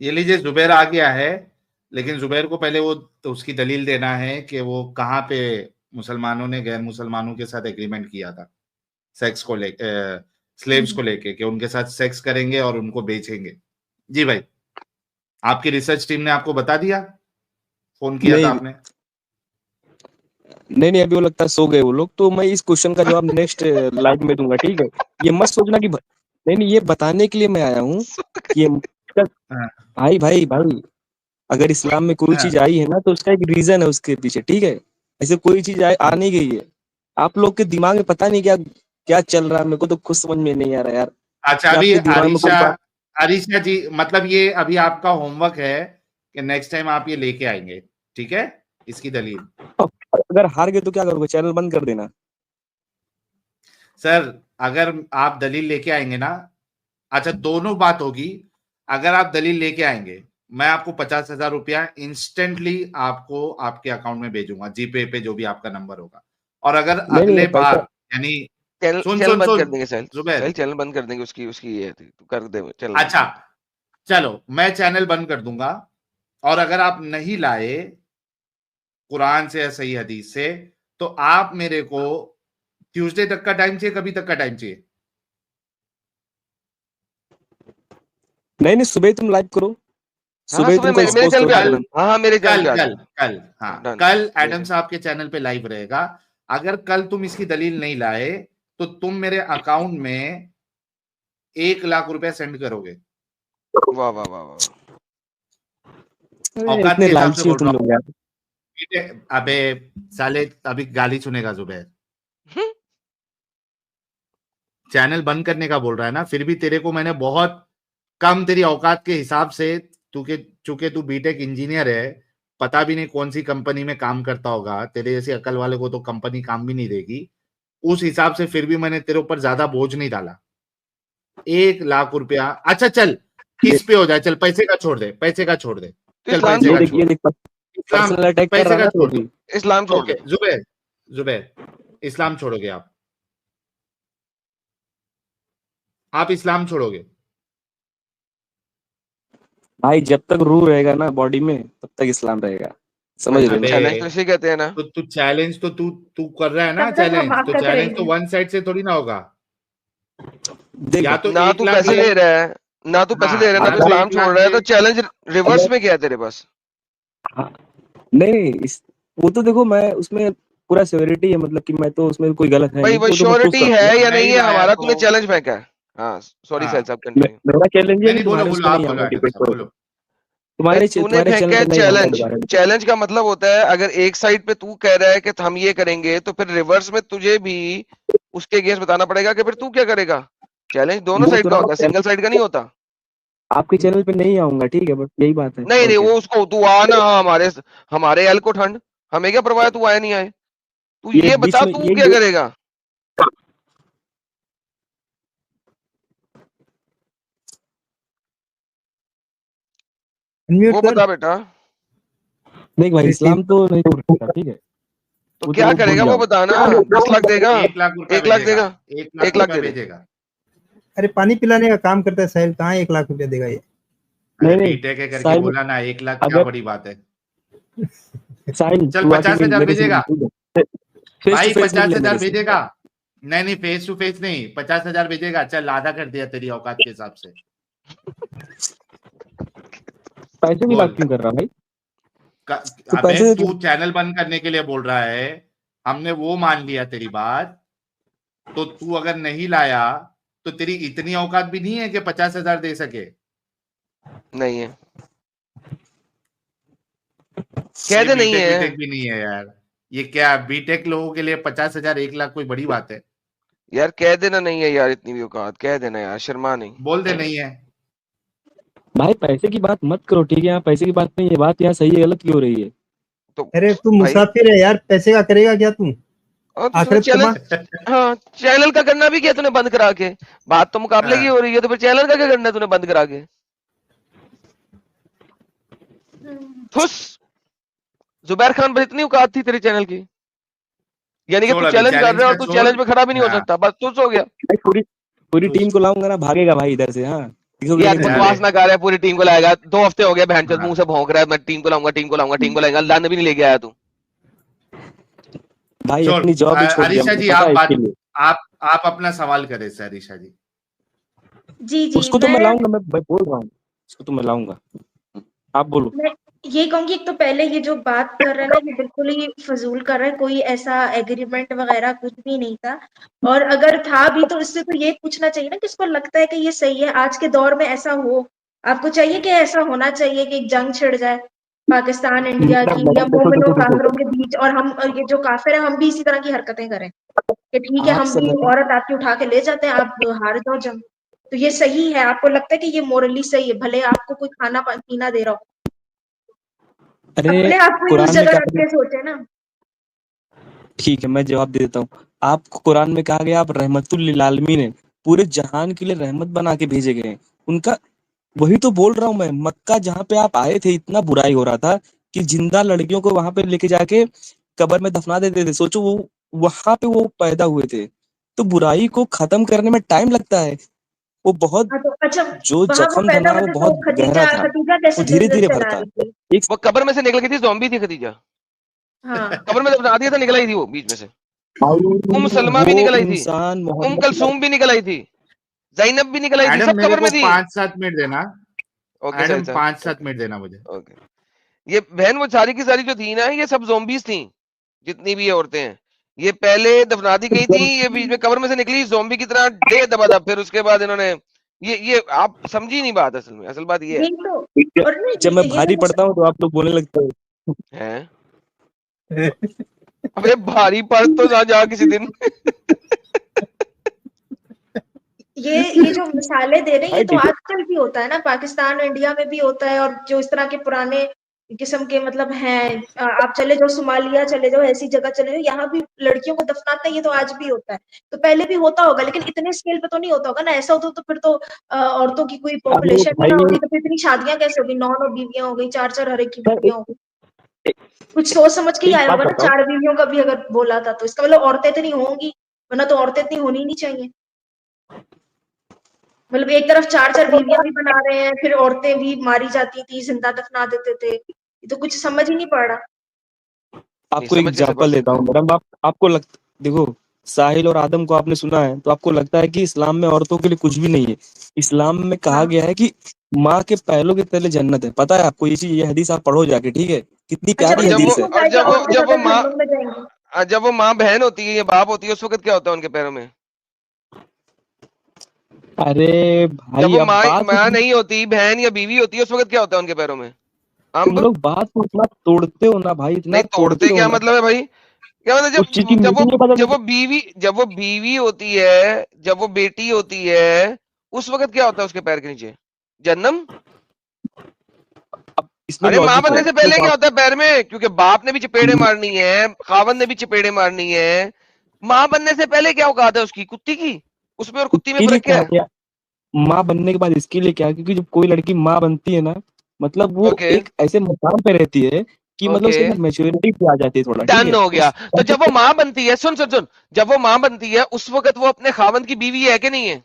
ये लीजिए जुबैर आ गया है, लेकिन जुबैर को पहले वो तो उसकी दलील देना है कि वो कहाँ पे मुसलमानों ने गैर मुसलमानों के साथ एग्रीमेंट किया था सेक्स को लेके, स्लेव्स को लेके कि उनके साथ सेक्स करेंगे और उनको बेचेंगे। जी भाई, आपकी रिसर्च टीम ने आपको बता दिया, फोन किया था नहीं आपने? नहीं नहीं, अभी वो लगता है सो गए वो लोग, तो मैं इस क्वेश्चन का जवाब नेक्स्ट लाइव में दूंगा, ठीक है? ये मत सोचना कि नहीं नहीं, ये बताने के लिए मैं आया हूँ कि हाँ, भाई भाई भाई, अगर इस्लाम में कोई हाँ। चीज आई है ना तो उसका एक रीजन है उसके पीछे, ठीक है? ऐसे कोई चीज आ नहीं गई है। आप लोग के दिमाग में पता नहीं क्या क्या चल रहा है, मेरे को तो खुद समझ में नहीं आ रहा यार अच्छा, कि अभी आपके दिमाग में कोई अरीशा बात। अरीशा जी, मतलब ये अभी आपका होमवर्क है कि नेक्स्ट टाइम आप ये लेके आएंगे, ठीक है, इसकी दलील। अगर हार गए तो क्या करोगे? चैनल बंद कर देना। सर, अगर आप दलील लेके आएंगे ना, अच्छा दोनों बात होगी। अगर आप दलील लेके आएंगे, मैं आपको 50,000 रुपया इंस्टेंटली आपको आपके अकाउंट में भेजूंगा, जीपे पे जो भी आपका नंबर होगा। और अगर नहीं नहीं, अगले पैसा। बार यानी चैनल सुन चैनल सुन बंद कर सुन देंगे साहिल। जुबैर, साहिल चैनल बंद कर देंगे, उसकी उसकी ये थी, तू कर दे चैनल बंद अच्छा कर दे। चलो मैं चैनल बंद कर दूंगा, और अगर आप नहीं लाए कुरान से या सही हदीस से, तो आप मेरे को ट्यूसडे तक का टाइम चाहिए, कभी तक का टाइम चाहिए? नहीं नहीं, सुबह तुम लाइव करो, हाँ सुबह सुबह तुमको मेरे एक्सपोज चैनल करो पे आ कल जाओ। हाँ हाँ, मेरे चैनल कल पे आ कल जाओ। कल हाँ, डन। कल एडम मेरे साहब के चैनल पे लाइव रहेगा। अगर कल तुम इसकी दलील नहीं लाए, तो तुम मेरे अकाउंट में 1 लाख रुपया सेंड करोगे। वाह वाह वाह वाह। औकात इतने के हिसाब से लालची हो बोल तुम रहा लोग यार। हूँ। अबे साले, अभी गाली सुनेगा जुबैर। हम्म, चैनल बंद करने का बोल रहा है ना, फिर भी तेरे को मैंने बहुत कम तेरी औकात के हिसाब से, चूंकि तू बीटेक इंजीनियर है, पता भी नहीं कौन सी कंपनी में काम करता होगा, तेरे जैसी अकल वाले को तो कंपनी काम भी नहीं देगी, उस हिसाब से फिर भी मैंने तेरे ऊपर ज्यादा बोझ नहीं डाला। 1 लाख रुपया, अच्छा चल ये किस पे हो जाए, चल पैसे का छोड़ दे, पैसे का छोड़ दे, तो चल इस्लाम पैसे ये का छोड़। देख, छोड़, ये देख, इस्लाम, पर्सनल अटैक कर पैसे रहा है का ना तो छोड़ दो। भी। इस्लाम छोड़ ओके दे। जुबैर, जुबैर इस्लाम छोड़ोगे आप इस्लाम छोड़ोगे? भाई जब तक रूह रहेगा ना बॉडी में, तब तक इस्लाम रहेगा, समझ रहे अबे ना? चैलेंज तो इसे कहते हैं ना। तो तू चैलेंज तो तू तू कर रहा है ना, तब तक हम चैलेंज तो आपका चैलेंज तो करेंगे। वन साइड से थोड़ी ना होगा। देख या तो ना 1 लाख पैसे ले, ले रहा है, ना तू पैसे ले हाँ, रहा है, या ना अगर, तो तो इस्लाम 1 लाख छोड़ रहा है, ले। तो चैलेंज रिवर्स अगर में क्या है तेरे पास? हाँ, नहीं वो तो देखो, मैं उसमें पूरा सियोरिटी है, मतलब कि मैं तो उसमें कोई गलत है भाई नहीं, वो वो तो महसूस श्योरिटी करता है हूँ। या नहीं नहीं है लाया हमारा, तो तूने चैलेंज फेंका है। हाँ सॉरी साहिल हाँ, साहब, कंटिन्यू। मेरा चैलेंज है नहीं कि नहीं, बोलो तुम्हारे उस बोलो, पे आप नहीं बोलो आऊंगा एडम डिबेट साहब, पर, बोलो। भाई तुम्हारे तूने तुम्हारे चैनल फेंका है पे नहीं आऊंगा चैलेंज। दोबारा। चैलेंज का मतलब होता है अगर एक साइड पे तू कह रहा है कि हम ये करेंगे, तो फिर रिवर्स में तुझे भी उसके अगेंस्ट बताना पड़ेगा कि फिर तू क्या करेगा। चैलेंज दोनों बोल साइड तो का रहा होता है, हूँ, सिंगल साइड का नहीं होता। आपके चैनल पे नहीं आऊंगा, ठीक है, बस यही बात है, नहीं और नहीं, क्या। वो उसको तू आ ना, हमारे हमारे एल को ठंड, हमें क्या परवाह है तू आए नहीं आए। तू ये ये बीच बता में तू ये क्या करेगा। अनम्यूट वो कर। बता बेटा। देख भाई, रिसीव। इस्लाम तो नहीं छोड़ सकता, ठीक है, तो वो क्या तो भूल करेगा वो जाओ। बता ना। 10 लाख देगा? 1 लाख रुपया 1 लाख भेजेगा, देगा? 1 लाख 1 लाख रुपया दे दे। भेजेगा। अरे पानी पिलाने का काम करता है साहिल, कहाँ 1 लाख रुपया देगा ये? अरे नहीं नहीं, बीटेक है करके साहिल, बोला ना, 1 लाख क्या अगर बड़ी बात है। साहिल चल तू आके 50,000 मेरे से भेजेगा मिल, फेस टू भाई, फेस मिल ले 50,000 मेरे से। भेजेगा। नहीं नहीं, फेस टू फेस नहीं, 50,000 भेजेगा। चल आधा कर दिया तेरी औकात के हिसाब से। पैसे की बात बोल। क्यों कर रहा भाई? तो अबे पैसे तू चैनल बंद करने के लिए बोल रहा है, हमने वो मान लिया तेरी बात। तो तू अगर नहीं लाया, तो तेरी इतनी औकात भी नहीं है कि 50,000 दे सके। नहीं है, कह ये दे नहीं बीटेक है। बीटेक भी नहीं है यार। ये क्या बीटेक लोगों के लिए 50,000 1 लाख कोई बड़ी बात है? यार कह देना नहीं है यार, इतनी भी औकात, कह देना यार, शर्मा नहीं। बोल दे नहीं है। भाई पैसे की बात मत करो, ठीक है? यहाँ पैसे की बात नहीं है, बात यहाँ सही है गलत क्यों हो रही है? तो अरे तू भाई, मुसाफिर है यार, पैसे का करेगा क्या तू? और तो तूने आखिरत कमा। चैनल, हाँ चैनल का करना भी क्या तूने बंद करा के? बात तो मुकाबले की हाँ, हो रही है, तो फिर चैनल का क्या करना है तूने बंद करा के? फुस। जुबैर खान पर इतनी औकात थी तेरे चैनल की, यानी कि छोड़ तू अभी चैलेंज कर चैलेंज रहा है का और तू छोड़। चैलेंज में खड़ा भी नहीं हो हाँ, सकता, बस तुझ हो गया। भाई पूरी पूरी खुश। टीम को लाऊंगा ना, भागेगा भाई इधर से। हाँ, देखो यार मेरे बकवास भाई, ना कर रहा है, पूरी टीम को लाएगा, 2 हफ्ते हो गए बहनचोद हाँ। मुंह से भौंक रहा है, मैं टीम को लाऊंगा, टीम को लाऊंगा, टीम को लाऊंगा, टीम को लाएगा, लन भी नहीं लेके आया तू। भाई छोड़ अपनी जॉब ही छोड़ दिया अरीशा मुझे जी, पता आप है बात इसके लिए। आप अपना सवाल करें सर, अरीशा जी। जी जी उसको तो मैं लाऊंगा, मैं बोल रहा हूँ, उसको तो मैं लाऊंगा। आप बोलो। मैं ये कहूंगी, एक तो पहले ये जो बात कर रहा है ना, ये बिल्कुल ही फजूल कर रहा है, कोई ऐसा एग्रीमेंट वगैरह कुछ भी नहीं था। और अगर था भी तो इससे तो ये पूछना चाहिए ना कि इसको लगता है कि ये सही है आज के दौर में ऐसा हो। आपको चाहिए कि ऐसा होना चाहिए कि एक जंग छिड़ जाए पाकिस्तान इंडिया की, या मैडम देखो मोमिनों देखो काफिरों देखो, के बीच, और ये जो काफिर है हम भी इसी तरह की हरकतें करें कि ठीक है आप हम भी समझ, औरत आपकी उठा के ले जाते हैं, आप हार जाओ जंग। तो ये सही है? आपको लगता है कि ये मोरली सही है? भले आपको कोई खाना पीना दे रहा हो, अरे अपने आप को ही उस कुरान में जगह क्या, रख के सोचे ना। ठीक है मैं जवाब दे देता हूँ। आपको कुरान में कहा गया आप रहमतुल लिल आलमीन है, पूरे जहान के लिए रहमत बना के भेजे गए हैं। उनका वही तो बोल रहा हूँ मैं, मक्का जहाँ पे आप आए थे इतना बुराई हो रहा था कि जिंदा लड़कियों को वहां पे लेके जाके कब्र में दफना देते थे। सोचो वो वहां पे वो पैदा हुए थे, तो बुराई को खत्म करने में टाइम लगता है। वो बहुत, हाँ तो अच्छा, जो वहां वो जख्म था पैदा ना हुए वो थे तो बहुत गहरा खदीजा था, खदीजा वो कैसे धीरे जिंदगी धीरे चला भरता। रही थी? एक वो कब्र में से निकल गई थी, ज़ॉम्बी थी खदीजा, हाँ कब्र में दफना दिया था, निकल आई थी वो बीच में से। सलमा भी वो निकल आई थी, इंसान मोहम्मद, कलसूम भी निकल आई थी, ज़ैनब भी निकल आई थी, एडम, सब मेरे कब्र को में थी। 5-7 मिनट देना। Okay Adam, sir, 5-7 okay minute देना मुझे। ओके। ये बहन वो सारी की सारी जो थी ना, ये सब ज़ॉम्बीज थी, जितनी भी ये औरतें हैं। ये पहले दफना दी गई थी, ये बीच में कब्र में से निकली ज़ॉम्बी की तरह दे दबा, फिर उसके बाद इन्होंने ये आप समझी नहीं बात, असल बात ये यही तो। और जब नहीं मैं ये भारी जो पड़ता हूँ तो आप लोग बोलने लगते हो। है। अबे भारी पड़ तो ना जा किसी दिन। ये जो मिसालें दे रहे हैं, ये भाई तो देखो, आजकल भी होता है ना, पाकिस्तान इंडिया में भी होता है। और जो इस तरह के पुराने किस्म के मतलब हैं, आप चले जाओ सोमालिया, चले जाओ ऐसी जगह चले जाओ, यहाँ भी लड़कियों को दफनाते हैं, ये तो आज भी होता है। तो पहले भी होता होगा, लेकिन इतने स्केल पे तो नहीं होता होगा ना। ऐसा होता तो फिर तो औरतों की कोई अरे पॉपुलेशन ही ना भाई होती, तो फिर इतनी शादियां कैसे होगी? 9 बीवियां हो गई, 4 हर एक की सर, बीवियां हो गई। कुछ सोच समझ के ही एक आया बात होगा ना, बताओ, 4 बीवियों का भी अगर बोला था तो इसका मतलब औरतें इतनी होंगी, वरना तो औरतें इतनी होनी ही नहीं चाहिए। मतलब एक तरफ 4 बीवियां भी बना रहे हैं, फिर औरतें भी मारी जाती थी, जिंदा दफना देते थे। ये तो कुछ समझ ही नहीं पड़ रहा। नहीं आपको एक समझ कैसे पढ़ एग्जांपल देता सकते हूँ हैं। मैडम। आपको देखो, साहिल और आदम को आपने सुना है तो आपको लगता है कि इस्लाम में औरतों के लिए कुछ भी नहीं है। इस्लाम में कहा हाँ गया है कि माँ के पैरों के तले जन्नत है। पता है आपको ये हदीस आप पढ़ो जाके, ठीक है, कितनी अच्छा, और प्यारी जब वो हदीस है। इसमें क्या और है कि जब वो औरतें जब वो सदा माँ जहन्नुम में जाएंगी? जब वो माँ बहन होती है या बाप होती है, उस वक्त क्या होता है उनके पैरों में? अरे जब भाई वो अब माँ बात, माँ नहीं होती, बहन या बीवी होती है, उस वक्त क्या होता है उनके पैरों में? तुम अंब। लोग बात को इतना तोड़ते हो ना भाई, इतना नहीं तोड़ते तोड़ते हो क्या ना, मतलब है भाई? क्या मतलब उस चीज की जब जब मीनिंग नहीं वो पता जब वो तुमको। बीवी जब वो बीवी होती है, जब वो बेटी होती है, उस वक्त क्या होता है उसके पैर के नीचे? जन्नम। अब इसमें अरे माँ लॉजिक बनने है, से पहले देखो क्या आप, होता है पैर में? क्योंकि बाप ने भी चपेड़े मारनी है, खावन ने भी चपेड़े मारनी है। माँ बनने से पहले क्या औकात है उसकी? कुत्ती की? उसमें और कुत्ती में इसके लिए फर्क क्या कहा है? गया माँ बनने के बाद, इसके लिए क्या, क्योंकि जब कोई लड़की माँ बनती है ना, मतलब वो ओके एक ऐसे मुकाम पे रहती है कि मतलब ओके उसके अंदर मैच्योरिटी भी आ जाती है थोड़ा, ठीक डन है। हो गया। तो जब वो माँ बनती है, सुन सुन सुन, जब वो माँ बनती है उस वक्त वो अपने खावन की बीवी है कि नहीं है?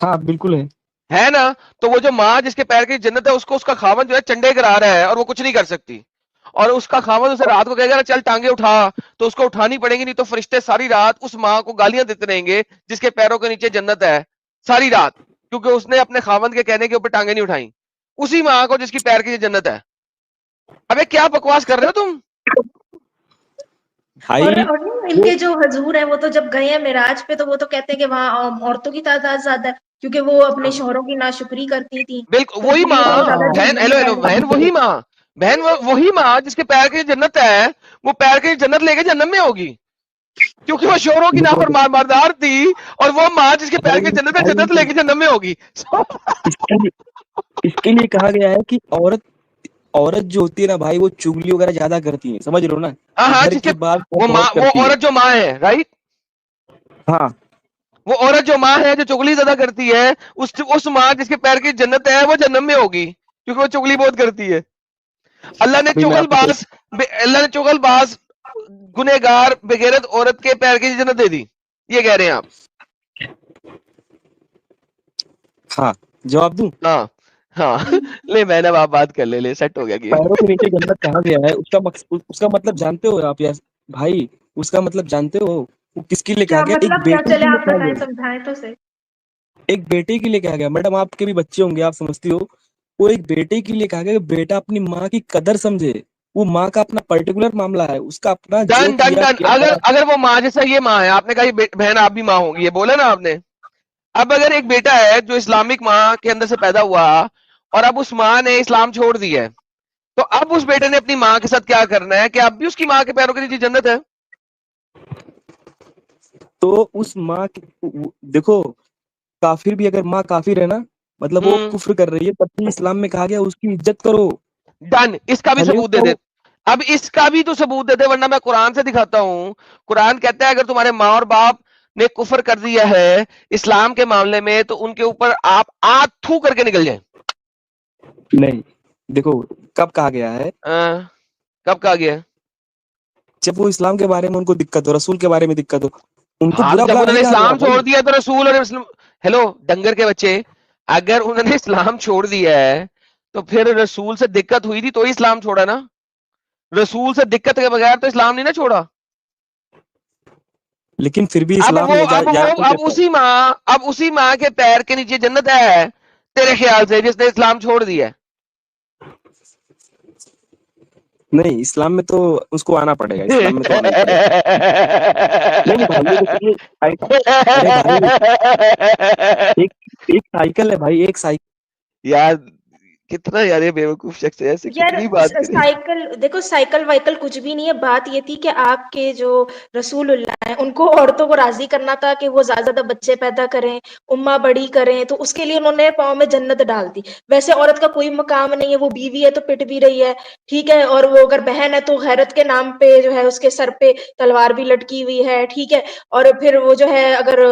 हाँ बिल्कुल है। है ना? तो वो जो माँ जिसके पैर की जन्नत है, उसको उसका खावन जो है चंडे करा रहा है और वो कुछ नहीं कर सकती। और उसका खावन उसे रात को कहेगा ना चल टांगे उठा, तो उसको उठानी पड़ेगी, नहीं तो फरिश्ते सारी रात उस माँ को गालियां देते रहेंगे जिसके पैरों के नीचे जन्नत है, सारी रात, क्योंकि उसने अपने खावन के कहने के ऊपर टांगे नहीं उठाई। उसी माँ को जिसकी पैर की जन्नत है। अबे क्या बकवास कर रहे हो तुम? भाई और नहीं, वो इनके जो हजूर हैं वो तो जब गए हैं मिराज पे, तो वो तो कहते हैं कि वहाँ औरतों की तादाद ज्यादा है, क्योंकि वो अपने शोहरों की नाशुक्री करती थी, बिल्कुल तो वही इसलिए वो माँ, ज्यादा बहन, जहन्नम में हेलो हेलो जाएंगे। बहन, वही माँ, बहन वही माँ जिसके पैर की जन्नत है, वो पैर की जन्नत लेके जन्नत में होगी, क्योंकि वो शोरों की देखो नाफरमानदार थी। और वो माँ जिसके पैर की भाई, जन्नत है, जन्नत लेके जन्नत में होगी। इसके लिए कहा गया है कि औरत औरत जो होती है ना भाई, वो चुगली वगैरह ज्यादा करती है, समझ रहे हो ना। हाँ हाँ, घर जिसके की बात वो वो माँ, बहुत वो करती है। औरत जो माँ है, राइट, हाँ वो औरत जो माँ है जो चुगली ज्यादा करती है, उस माँ जिसके पैर की जन्नत है वो जन्नत में होगी, क्योंकि वो चुगली बहुत करती है। अल्लाह ने अभी मैं आपको चुगलबाज अल्लाह ने चुगलबाज गुनेगार बेगैरत औरत के पैर की जन्नत दे दी, ये कह रहे हैं आप? हाँ, जवाब दूं? हाँ हाँ ले मैंने अब आप बात कर ले सेट हो गया गेम। पैरों के नीचे जन्नत कहा गया है, उसका मतलब जानते हो आप यार भाई? उसका मतलब जानते हो वो किसके लिए कहा क्या गया? एक मतलब, क्या बेटे चले के लिए आप कहा बताएं, गया, समझाएं तो सही। एक बेटे के लिए कहा गया। मैडम आपके भी बच्चे होंगे, आप समझती हो। वो एक बेटे के लिए कहा गया कि बेटा अपनी माँ की कदर समझे। वो माँ का अपना पर्टिकुलर मामला है, उसका अपना जो डन डन किया डन। किया अगर करा। अगर वो माँ जैसा ये माँ है, आपने कहा ये बहन आप भी माँ होंगी, ये बोला ना आपने। अब अगर एक बेटा है जो इस्लामिक माँ के अंदर से पैदा हुआ और अब उस माँ ने इस्लाम छोड़ दिया है, तो अब उस बेटे ने अपनी माँ के साथ क्या करना है कि अब भी उसकी माँ के पैरों के नीचे जन्नत है। तो उस माँ की देखो, काफिर भी अगर माँ काफिर है ना, मतलब वो कुफ्र कर रही है, तब भी इस्लाम में कहा गया उसकी इज्जत करो। डन, इसका भी भले सबूत दे उसका दे। अब इसका भी तो सबूत दे दे, वरना मैं कुरान से दिखाता हूं। कुरान कहता है अगर तुम्हारे माँ और बाप ने कुफर कर दिया है इस्लाम के मामले में, तो उनके ऊपर आप आग थू करके निकल जाए। नहीं, देखो कब कहा गया है? कब कहा गया है? जब वो इस्लाम के बारे में उनको दिक्कत हो, रसूल के बारे में दिक्कत हो, उनको हाँ, तो बुरा जब भला नहीं उन्होंने कहा गया इस्लाम भाई। छोड़ दिया तो रसूल और हेलो डंगर के बच्चे, अगर उन्होंने इस्लाम छोड़ दिया है तो फिर रसूल से दिक्कत हुई थी तो ही इस्लाम छोड़ा ना। रसूल से दिक्कत के बगैर तो इस्लाम नहीं ना छोड़ा। लेकिन फिर भी अब इस्लाम वो ले जा अब यार वो तो कहता है। अब उसी माँ के पैर के नीचे जन्नत है तेरे ख्याल से, जिसने इस्लाम छोड़ दिया है। नहीं, इस्लाम में तो उसको आना पड़ेगा, इस्लाम में तो आना ही पड़ेगा। नहीं नहीं भाई, ये देखिए अरे भाई, एक एक साइकिल है भाई, एक साइकिल। यार कितना यार ये बेवकूफ शख्स है, ऐसे यार कितनी बात करें। साइकिल देखो, साइकिल वाइकल कुछ भी नहीं है। बात ये थी कि आपके जो रसूलुल्लाह हैं उनको औरतों को राजी करना था कि वो ज्यादा ज्यादा बच्चे पैदा करें, उम्मा बड़ी करें, तो उसके लिए उन्होंने पाँव में जन्नत डाल दी। वैसे औरत का कोई मकाम नहीं है, वो बीवी है तो पिट भी रही है, ठीक है, और वो अगर बहन है तो गैरत के नाम पे जो है उसके सर पे तलवार भी लटकी हुई है, ठीक है। और फिर वो जो है अगर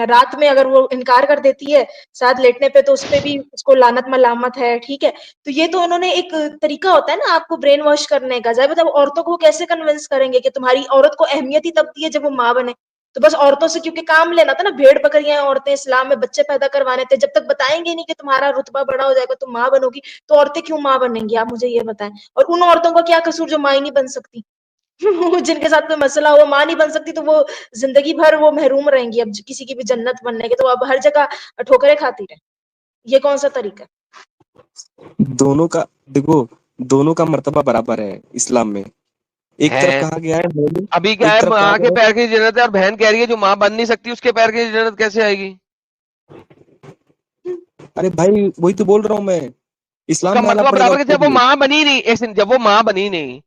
रात में अगर वो इनकार कर देती है साथ लेटने पे, तो उसपे भी उसको लानत मलामत है, ठीक है। तो ये तो उन्होंने एक तरीका होता है ना आपको ब्रेन वॉश करने का। जब मतलब औरतों को कैसे कन्विंस करेंगे कि तुम्हारी औरत को अहमियत ही तब दी है जब वो माँ बने। तो बस औरतों से क्योंकि काम लेना था ना, भेड़ बकरियां औरतें इस्लाम में बच्चे पैदा करवाने थे। जब तक बताएंगे नहीं कि तुम्हारा रुतबा बड़ा हो जाएगा, तुम माँ बनोगी, तो औरतें क्यों माँ बनेंगी? आप मुझे ये बताएं। और उन औरतों का क्या कसूर जो माँ ही नहीं बन सकती? जिनके साथ कोई मसला हो, माँ नहीं बन सकती, तो वो जिंदगी भर वो महरूम रहेंगी अब किसी की भी जन्नत बनने के। तो अब हर जगह ठोकरें खाती रहे, ये कौन सा तरीका? दोनों का देखो, दोनों का मर्तबा बराबर है इस्लाम में। एक तरफ है कहा गया है मोमिन, अभी क्या एक है, तरफ कहा माँ के गया पैर की जन्नत है, और बहन कह रही है जो माँ बन नहीं सकती उसके पैर की जन्नत कैसे आएगी? है। अरे भाई वही तो बोल रहा हूँ मैं, इस्लाम उसका में आना मतलब पड़ेगा बराबर कि उसको जब वो भी। माँ बनी नहीं, एक सेकंड, जब वो माँ बनी नहीं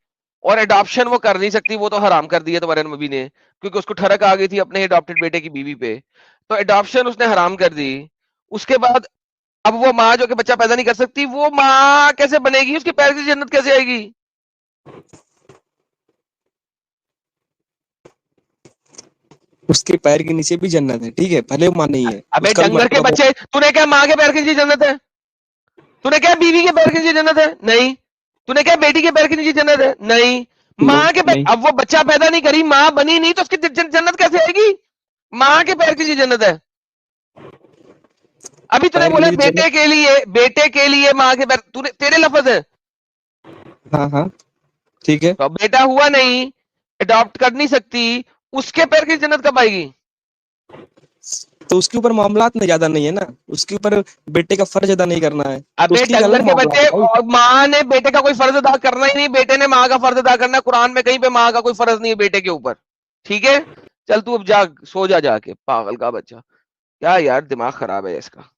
और अडॉप्शन वो कर नहीं सकती, वो तो हराम कर दिया तुम्हारे नबी ने, क्योंकि उसको ठरक आ गई थी अपने अडॉप्टेड बेटे की बीवी पे, तो अडॉप्शन उसने हराम कर दी। उसके बाद अब वो माँ जो कि बच्चा पैदा नहीं कर सकती, वो माँ कैसे बनेगी? उसके पैर की जन्नत कैसे आएगी? उसके पैर के नीचे भी जन्नत है, ठीक है, भले वो माँ नहीं है, अबे उसका भी डंगर के मर्तबा बच्चे, तूने क्या माँ के पैर के नीचे जन्नत है? तूने क्या बीवी के पैर के नीचे जन्नत है? नहीं। तूने क्या बेटी के पैर के नीचे जन्नत है? नहीं। नहीं माँ के पैर, नहीं अब वो बच्चा पैदा नहीं करी, माँ बनी नहीं, तो उसकी जन्नत कैसे आएगी? माँ के पैर के नीचे जन्नत है। अभी तूने पैर के बोला नीचे जन्नत। बेटे के लिए माँ के पैर, तूने तेरे लफ्ज है, हाँ हाँ ठीक है। तो बेटा हुआ नहीं, अडॉप्ट कर नहीं सकती, उसके पैर की जन्नत कब आएगी? तो उसके ऊपर मामलात में ज्यादा नहीं है ना, उसके ऊपर बेटे का फर्ज अदा नहीं करना है, तो अबे उसकी एक डंगर अलग के मामला बच्चे, है भाई। और माँ ने बेटे का कोई फर्ज अदा करना ही नहीं, बेटे ने माँ का फर्ज अदा करना है। कुरान में कहीं पे माँ का कोई फर्ज नहीं है बेटे के ऊपर, ठीक है। चल तू अब जा, सो जा जाके, पागल का बच्चा। क्या यार दिमाग खराब है इसका।